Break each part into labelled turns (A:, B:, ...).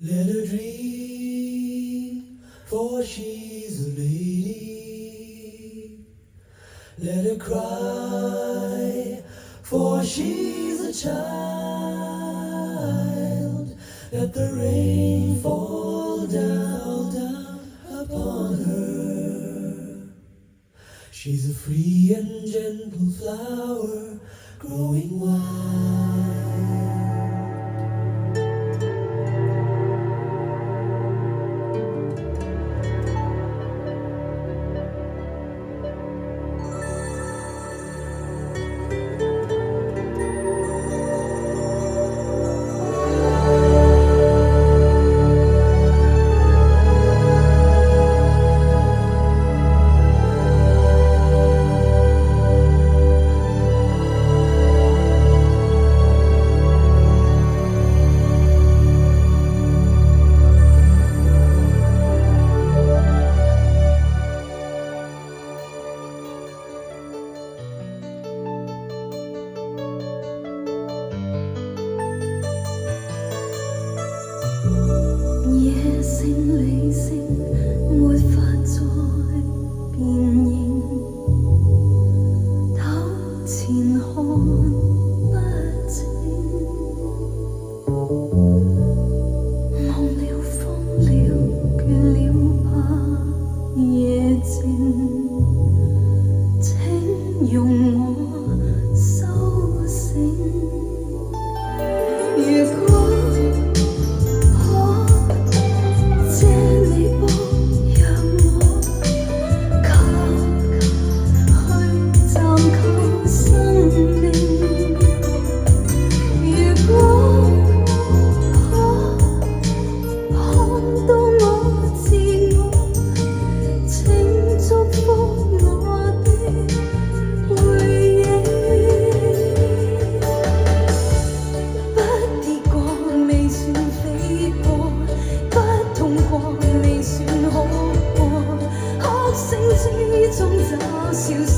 A: Let her dream, for she's a lady. Let her cry, for she's a child. Let the rain fall down upon her. She's a free and gentle flower growing wild.
B: 野性理性沒法再辨認，頭前看不清，忘了瘋了倦了怕夜靜，請容我蘇醒。如果之中找笑聲，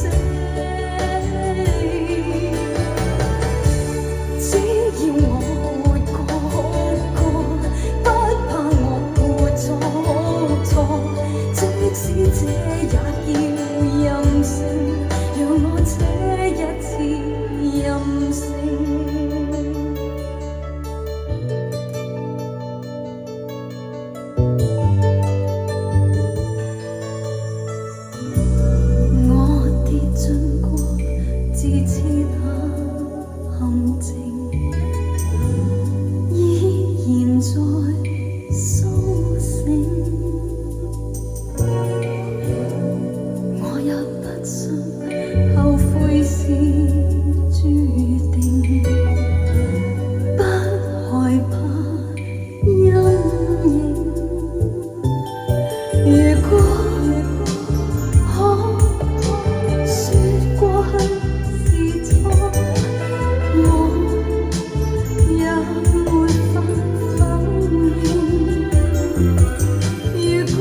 B: 只要我活過，不怕我活錯，即使這也要任性，讓我這一次任性。自知那陷阱，依然在蘇醒。我也不信後悔是注定，不害怕陰影。如果如果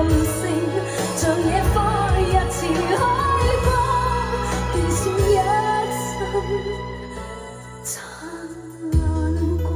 B: 性，像野花一次開光，見證一生燦爛光。